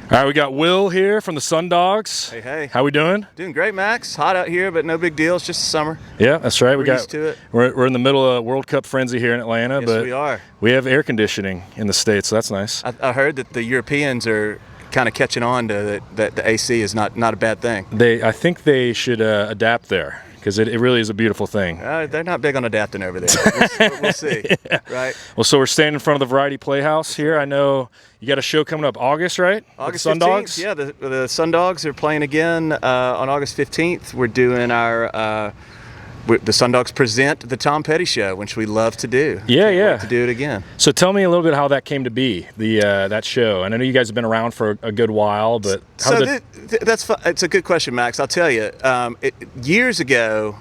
All right, we got Will here from the Sundogs. Hey, hey. How we doing? Doing great, Max. Hot out here, but no big deal. It's just summer. Yeah, that's right. We're used to it. We're in the middle of World Cup frenzy here in Atlanta, Yes, but we are. We have air conditioning in the States, so that's nice. I heard that the Europeans are kind of catching on to that the AC is not a bad thing. I think they should adapt there, because it really is a beautiful thing. They're not big on adapting over there. We'll see. Yeah. Right. Well, so we're standing in front of the Variety Playhouse here. I know you got a show coming up August, right? August With 15th. Sundogs? Yeah, the Sundogs are playing again on August 15th. We're doing our the Sundogs present the Tom Petty Show, which we love to do. Yeah, Can't yeah. wait to do it again. So tell me a little bit how that came to be, that show. And I know you guys have been around for a good while, but that's fun. It's a good question, Max. I'll tell you. Years ago,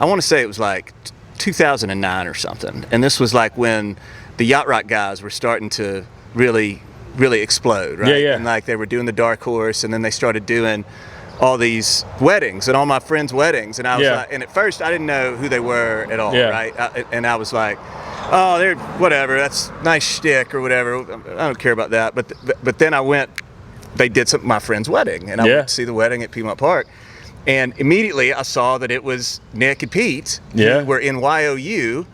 I want to say it was like 2009 or something, and this was like when the yacht rock guys were starting to really explode, right? Yeah, yeah. And like they were doing the Dark Horse, and then they started doing all these weddings and all my friends' weddings, and I was like, and at first I didn't know who they were at all, right? And I was like, oh, they're whatever, that's nice shtick or whatever. I don't care about that. But then I went, they did my friend's wedding, and I went to see the wedding at Piedmont Park, and immediately I saw that it was Nick and Pete, who were in YOU,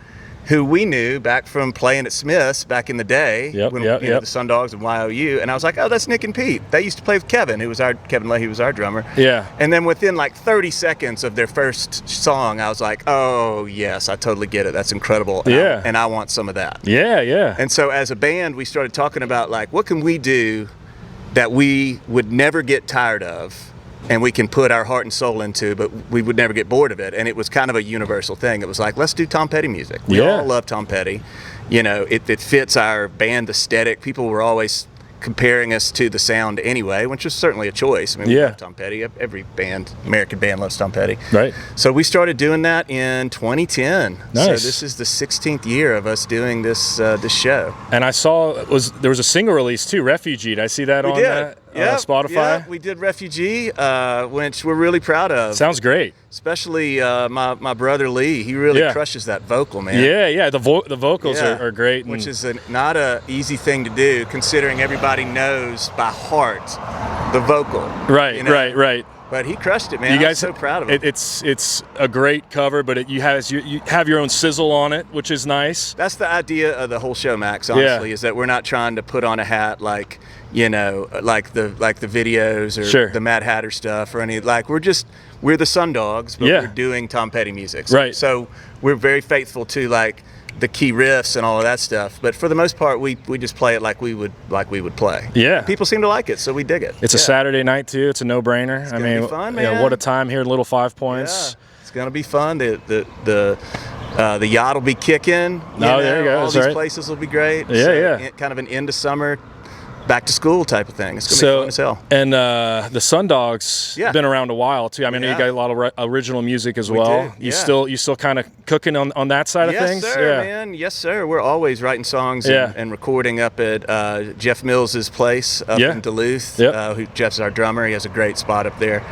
who we knew back from playing at Smith's back in the day, when the Sundogs and YOU, and I was like, oh, that's Nick and Pete. They used to play with Kevin, Kevin Leahy was our drummer. Yeah. And then within like 30 seconds of their first song, I was like, oh yes, I totally get it. That's incredible. And I want some of that. Yeah, yeah. And so as a band, we started talking about like, what can we do that we would never get tired of, and we can put our heart and soul into, but we would never get bored of it. And it was kind of a universal thing. It was like, let's do Tom Petty music. We all love Tom Petty. You know, it fits our band aesthetic. People were always comparing us to the sound anyway, which is certainly a choice. I mean, we love Tom Petty. Every band, American band, loves Tom Petty. Right. So we started doing that in 2010. Nice. So this is the 16th year of us doing this show. And I saw there was a single release too, Refugee. Did I see that on Spotify? Yeah, we did Refugee, which we're really proud of. Sounds great. Especially my brother Lee. He really crushes that vocal, man. Yeah. The vocals are great. Which is not an easy thing to do, considering everybody knows by heart the vocal. Right, you know? right. But he crushed it, man. You guys, I'm so proud of him. It's a great cover, but you have your own sizzle on it, which is nice. That's the idea of the whole show, Max. Honestly, is that we're not trying to put on a hat like like the videos or the Mad Hatter stuff or any we're the Sundogs, but we're doing Tom Petty music. So we're very faithful to like the key riffs and all of that stuff, but for the most part we just play it like we would play. Yeah, people seem to like it, so we dig it. It's a Saturday night too. It's a no-brainer. It's gonna be fun, man. What a time here in Little Five Points. It's gonna be fun. The yacht will be kicking. There you go. All these places will be great. Kind of an end of summer, back to school type of thing. It's gonna be fun as hell. And the Sundogs have been around a while too. I mean, you got a lot of original music as well. You still kind of cooking on that side of things? Yes, sir, man. Yes, sir. We're always writing songs and recording up at Jeff Mills's place up in Duluth. Who Jeff's our drummer. He has a great spot up there.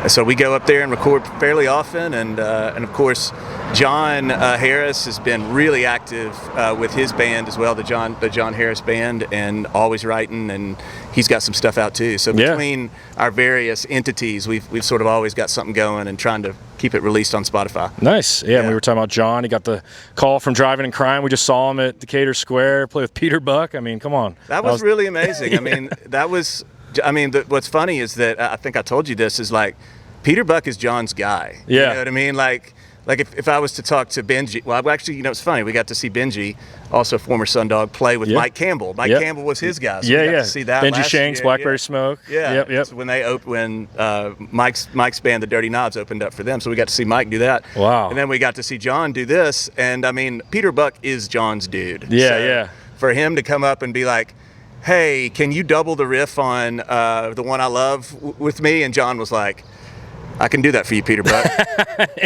So we go up there and record fairly often, and of course, John Harris has been really active with his band as well, the John Harris Band, and always writing, and he's got some stuff out too. So between our various entities, we've sort of always got something going and trying to keep it released on Spotify. Nice. Yeah, we were talking about John. He got the call from Driving and Crime. We just saw him at Decatur Square play with Peter Buck. I mean, come on. That was really amazing. I mean, what's funny is that I think I told you this is like Peter Buck is John's guy. Yeah. You know what I mean? Like if I was to talk to Benji, well, actually, it's funny. We got to see Benji, also a former Sundog, play with Mike Campbell. Mike Campbell was his guy. So we got to see that. Benji Shanks, Blackberry Smoke. Yeah. Yep. So when Mike's band, the Dirty Knobs, opened up for them, so we got to see Mike do that. Wow. And then we got to see John do this, and I mean, Peter Buck is John's dude. Yeah. For him to come up and be like, hey, can you double the riff on the one I love with me? And John was like, I can do that for you, Peter Buck.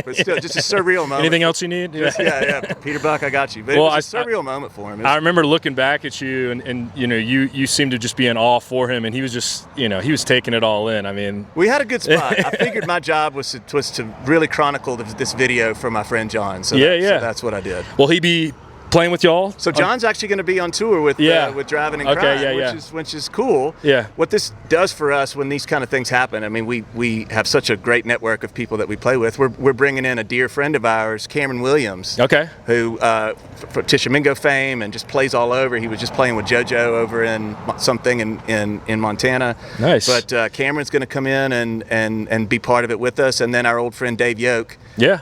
But still, just a surreal moment. Anything else you need? Peter Buck, I got you. But it was a surreal moment for him. I remember looking back at you, and you seemed to just be in awe for him, and he was just, he was taking it all in. I mean, we had a good spot. I figured my job was to really chronicle this video for my friend John. So that's what I did. Will he be playing with y'all? So John's actually going to be on tour with Driving and Crying, which is cool. Yeah. What this does for us when these kind of things happen, I mean, we have such a great network of people that we play with. We're bringing in a dear friend of ours, Cameron Williams. Okay. Who for Tishomingo fame and just plays all over. He was just playing with JoJo over in something in Montana. Nice. But Cameron's going to come in and be part of it with us, and then our old friend Dave Yoke. Yeah.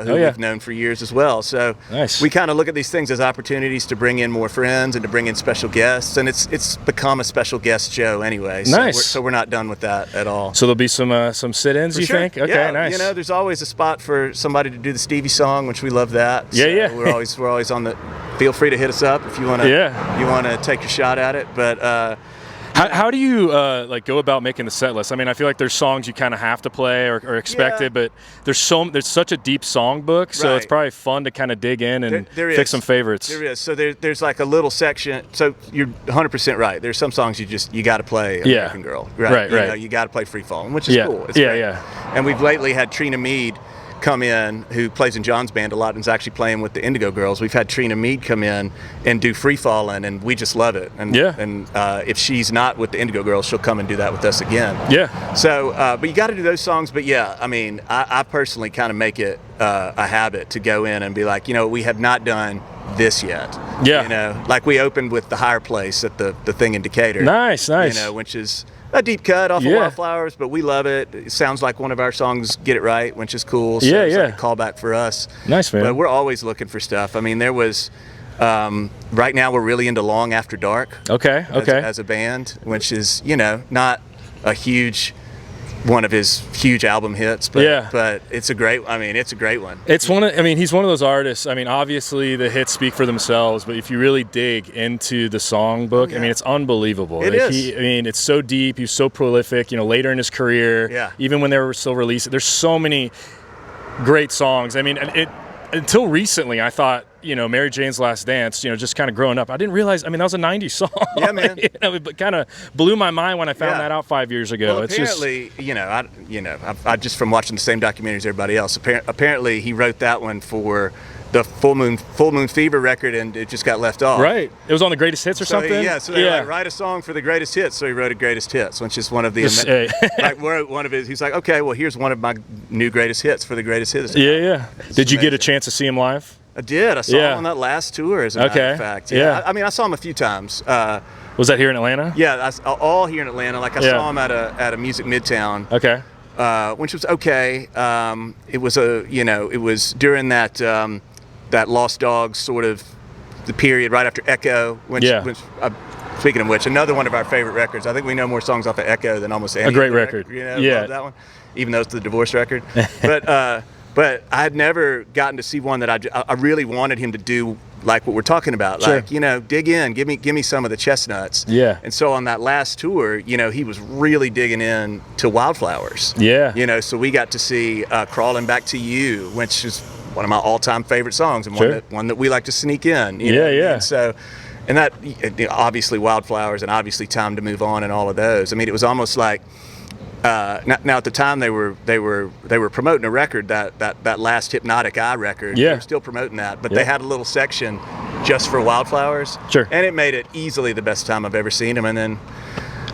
Who we've known for years as well. So nice. We kind of look at these things as opportunities to bring in more friends and to bring in special guests, and it's become a special guest show anyway. Nice. So we're not done with that at all. So there'll be some sit-ins, for you sure. think? Okay, yeah. Nice. You know, there's always a spot for somebody to do the Stevie song, which we love that. Yeah, so we're always on the. Feel free to hit us up if you want to take your shot at it, but. How do you go about making the set list? I mean, I feel like there's songs you kind of have to play or expected, but there's such a deep song book, so it's probably fun to kind of dig in and pick some favorites. There is. So there's like a little section. So you're 100% right. There's some songs you got to play American Girl. Right. You know, you got to play Free Falling, which is cool. It's great. And we've lately had Trina Mead come in, who plays in John's band a lot and is actually playing with the Indigo Girls. We've had Trina Mead come in and do Free Fallin', and we just love it. And if she's not with the Indigo Girls, she'll come and do that with us again. Yeah. So, but you got to do those songs. But yeah, I mean, I personally kind of make it a habit to go in and be like, you know, we have not done this yet. Yeah. You know, like we opened with The Higher Place at the thing in Decatur. Nice. You know, which is a deep cut off of Wildflowers, but we love it. It sounds like one of our songs, Get It Right, which is cool. So it's like a callback for us. Nice, man. But we're always looking for stuff. I mean, there was, right now we're really into Long After Dark. Okay. As a band, which is, you know, not a one of his huge album hits, but it's a great one. It's he's one of those artists. I mean, obviously the hits speak for themselves, but if you really dig into the song book, I mean, it's unbelievable. It is. It's so deep. He's so prolific, you know, later in his career, even when they were still releasing, there's so many great songs. I mean, until recently, I thought, you know, Mary Jane's Last Dance, you know, just kind of growing up, I didn't realize, I mean, that was a 90s song. Yeah, man. You know, it kind of blew my mind when I found that out 5 years ago. Well, apparently, I just from watching the same documentary as everybody else, apparently he wrote that one for the Full Moon Fever record, and it just got left off. Right. It was on the Greatest Hits or something? So they like, write a song for the Greatest Hits, so he wrote a Greatest Hits, which is one of the wrote one of his. He's like, okay, well, here's one of my new Greatest Hits for the Greatest Hits. Yeah. Did you get a chance to see him live? I did. I saw him on that last tour, as a matter of fact. Yeah. I mean, I saw him a few times. Was that here in Atlanta? Yeah, all here in Atlanta. Like I saw him at a Music Midtown. Okay. Which was okay. It was during that Lost Dogs sort of the period right after Echo. Speaking of which, another one of our favorite records. I think we know more songs off of Echo than almost any. A great record. You know, love that one, even though it's the divorce record. But I had never gotten to see one that I really wanted him to do, like what we're talking about. Sure. Like, you know, dig in, give me some of the chestnuts. Yeah. And so on that last tour, you know, he was really digging in to Wildflowers. Yeah. You know, so we got to see Crawling Back to You, which is one of my all-time favorite songs, and one that we like to sneak in. You know? Yeah. And so, and that obviously Wildflowers and obviously Time to Move On and all of those. I mean, it was almost like. Now at the time they were promoting a record that last Hypnotic Eye record. Yeah. They were still promoting that, but they had a little section just for Wildflowers. Sure. And it made it easily the best time I've ever seen him. And then,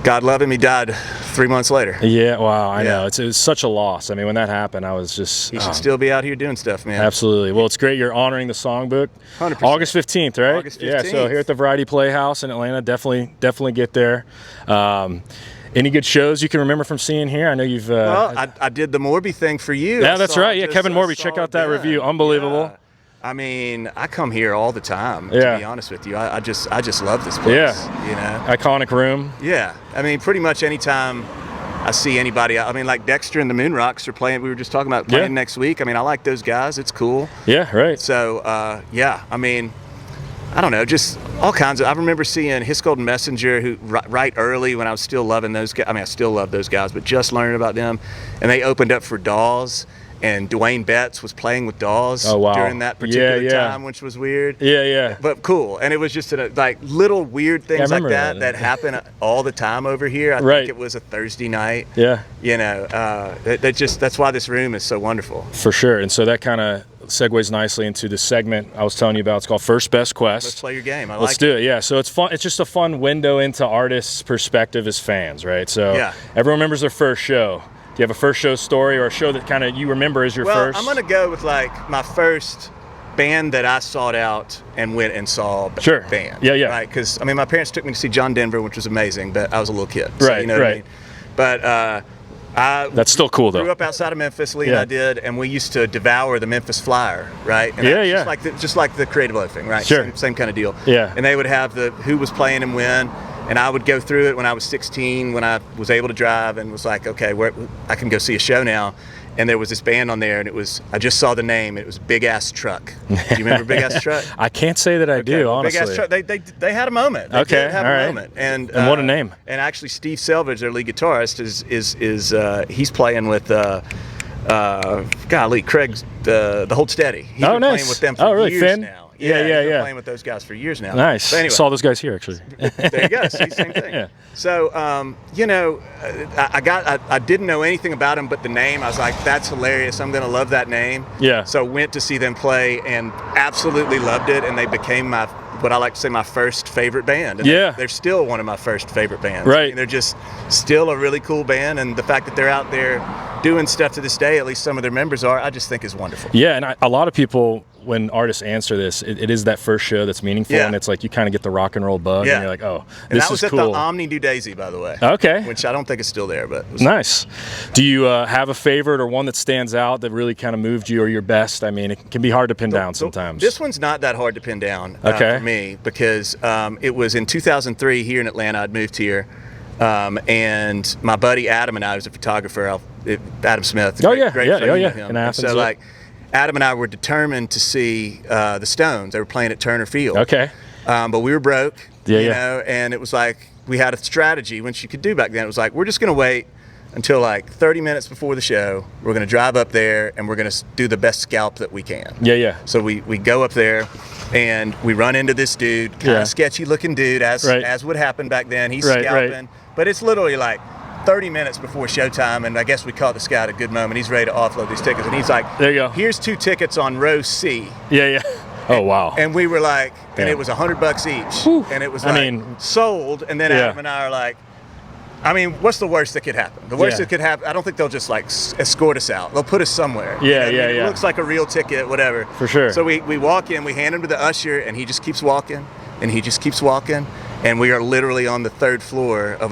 God love him, he died 3 months later. Yeah. Wow. I know. It was such a loss. I mean, when that happened, I was just. He should still be out here doing stuff, man. Absolutely. Well, it's great you're honoring the songbook. 100%. August 15th, right? August 15th. Yeah. So here at the Variety Playhouse in Atlanta, definitely get there. Any good shows you can remember from seeing here? I know you've. Well, I did the Morby thing for you. Yeah, that's right. Yeah, Kevin Morby. Check out that review. Unbelievable. Yeah. I mean, I come here all the time. Yeah. To be honest with you, I just love this place. Yeah. You know. Iconic room. Yeah. I mean, pretty much anytime I see anybody. I mean, like Dexter and the Moon Rocks are playing. We were just talking about playing next week. I mean, I like those guys. It's cool. Yeah. Right. So I mean. I don't know, just all kinds of. I remember seeing His Golden Messenger, who right early when I was still loving those guys. I mean, I still love those guys, but just learning about them, and they opened up for Dawes, and Dwayne Betts was playing with Dawes during that particular time, which was weird. Yeah. But cool, and it was just like little weird things like that happen all the time over here. I think it was a Thursday night. Yeah. You know, that's why this room is so wonderful. For sure, and so that kind of segues nicely into the segment I was telling you about. It's called First Best Quest. Let's play your game. Let's do it. Yeah. So it's fun. It's just a fun window into artists' perspective as fans, right? So everyone remembers their first show. Do you have a first show story or a show that kind of you remember as your first? I'm gonna go with like my first band that I sought out and went and saw. Band. Yeah. Right. Because I mean, my parents took me to see John Denver, which was amazing, but I was a little kid. So, you know what I mean? But that's still cool though. Grew up outside of Memphis, Lee and I did, and we used to devour the Memphis Flyer, right? And just like the Creative Loafing, right? Sure. Same kind of deal. Yeah. And they would have the who was playing and when, and I would go through it when I was 16, when I was able to drive, and was like, okay, I can go see a show now. And there was this band on there, and I just saw the name. It was Big Ass Truck. Do you remember Big Ass Truck? I can't say that I do, honestly. Big Ass Truck. They had a moment. They did have a moment. And what a name. And actually, Steve Selvage, their lead guitarist, is he's playing with Craig's the Hold Steady. He's been playing with them for years now. Yeah. He's been playing with those guys for years now. Nice. But anyway, saw those guys here actually. There you go. See, same thing. Yeah. So, I didn't know anything about him but the name. I was like, that's hilarious. I'm going to love that name. Yeah. So went to see them play and absolutely loved it. And they became what I like to say, my first favorite band. And they're still one of my first favorite bands. Right. I mean, they're just still a really cool band. And the fact that they're out there doing stuff to this day, at least some of their members are, I just think is wonderful. Yeah. And a lot of people, when artists answer this, it is that first show that's meaningful, and it's like you kind of get the rock and roll bug, and you're like, oh, this is cool. And that was at the Omni New Daisy, by the way. Okay. Which I don't think is still there, but it was nice. Do you have a favorite or one that stands out that really kind of moved you, or your best? I mean, it can be hard to pin down sometimes. This one's not that hard to pin down for me, because it was in 2003 here in Atlanta. I'd moved here, and my buddy Adam and I was a photographer. Adam Smith. Great friend of him. In Athens, so like, Adam and I were determined to see the Stones. They were playing at Turner Field. Okay. But we were broke, you know, and it was like we had a strategy, which you could do back then. It was like, we're just going to wait until like 30 minutes before the show. We're going to drive up there, and we're going to do the best scalp that we can. Yeah. So we go up there, and we run into this dude, kind of sketchy looking dude, as would happen back then. He's scalping, but it's literally like 30 minutes before showtime, and I guess we caught this guy at a good moment. He's ready to offload these tickets, and he's like, there you go. Here's 2 tickets on row C. Yeah. Oh, wow. And we were like, and it was $100 each. Whew. And it was like, sold. And then Adam and I are like, I mean, what's the worst that could happen? The worst that could happen, I don't think they'll just like escort us out. They'll put us somewhere. Yeah. It looks like a real ticket, whatever. For sure. So we walk in, we hand him to the usher, and he just keeps walking, and he just keeps walking. And we are literally on the third row of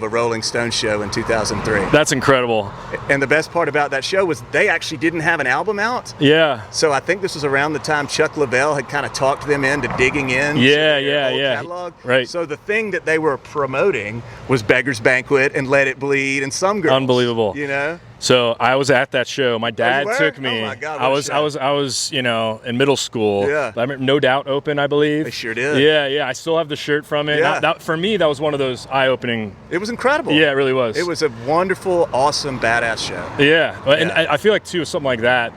a Rolling Stones show in 2003. That's incredible. And the best part about that show was they actually didn't have an album out. Yeah. So I think this was around the time Chuck Leavell had kind of talked them into digging in. Catalog. Right. So the thing that they were promoting was Beggar's Banquet and Let It Bleed and Some Girls. Unbelievable. You know? So I was at that show. My dad took me. Oh my God, I was, in middle school. Yeah. I remember No Doubt opened, I believe. They sure did. Yeah. I still have the shirt from it. Yeah. For me, that was one of those eye-opening. It was incredible. Yeah, it really was. It was a wonderful, awesome, badass show. Yeah. And I feel like too, something like that,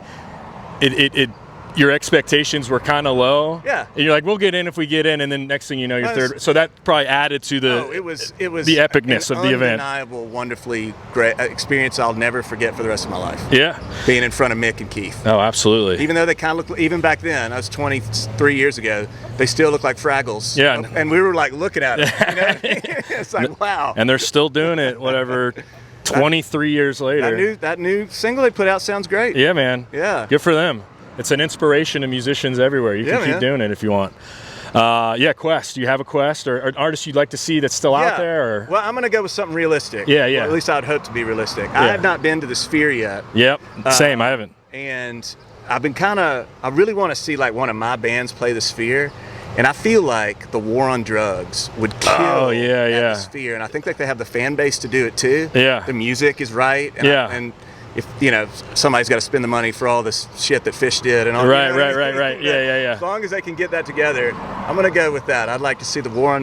it your expectations were kind of low. Yeah. And you're like, we'll get in if we get in, and then next thing you know, you're third. So that probably added to the it was the epicness of the event. Undeniable, wonderfully great experience I'll never forget for the rest of my life. Yeah. Being in front of Mick and Keith. Oh, absolutely. Even though they kind of look, even back then, I was 23 years ago, they still look like Fraggles. Yeah. And we were like looking at it. You know? It's like, wow. And they're still doing it, whatever, 23 years later. That new single they put out sounds great. Yeah, man. Yeah. Good for them. It's an inspiration to musicians everywhere. You can keep doing it if you want. Quest. Do you have a quest or an artist you'd like to see that's still out there? Or? Well, I'm going to go with something realistic. Yeah. Well, at least I'd hope to be realistic. I have not been to the Sphere yet. Yep. Same. I haven't. And I've been I really want to see like one of my bands play the Sphere. And I feel like the War on Drugs would kill the Sphere. And I think that they have the fan base to do it too. Yeah. The music is right. And and if somebody's got to spend the money for all this shit that Fish did and all right. Yeah. As long as they can get that together, I'm gonna go with that. I'd like to see the War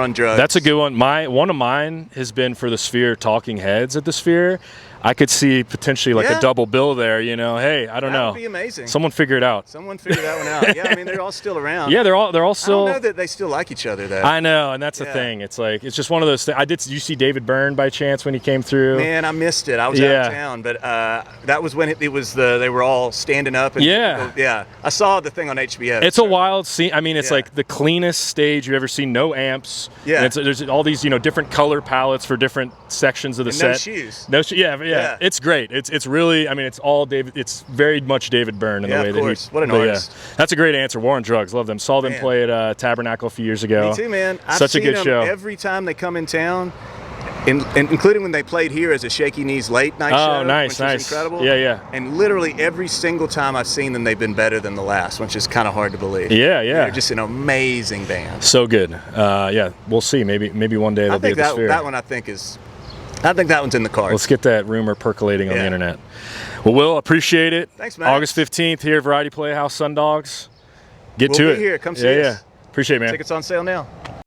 on Drugs. That's a good one. One of mine has been for the Sphere, Talking Heads at the Sphere. I could see potentially like a double bill there. You know, hey, I don't know. That would be amazing. Someone figure it out. Someone figure that one out. Yeah, I mean they're all still around. Yeah, they're all still. I don't know that they still like each other though. I know, and that's the thing. It's like it's just one of those things. Did you see David Byrne by chance when he came through? Man, I missed it. I was out of town, but that was when it was they were all standing up. And yeah. I saw the thing on HBO. It's a wild scene. I mean, it's like the cleanest stage you've ever seen. No amps. Yeah. And there's all these different color palettes for different sections of the set. No shoes. No shoes. Yeah. It's great. It's really. I mean, it's all David. It's very much David Byrne in the way of that course. he. What an artist. Yeah. That's a great answer. War on Drugs. Love them. Saw them play at Tabernacle a few years ago. Me too, man. Such a good show. Every time they come in town. Including when they played here as a Shaky Knees late night show, nice. which was incredible. Yeah. And literally every single time I've seen them, they've been better than the last, which is kind of hard to believe. Yeah. They're just an amazing band. So good. We'll see. Maybe one day they'll be at the Sphere. That one I think that one's in the cards. Let's get that rumor percolating on the internet. Well, Will, appreciate it. Thanks, man. August 15th here at Variety Playhouse, Sundogs. Get to it. We'll be here. Come see us. Yeah. Appreciate it, man. Tickets on sale now.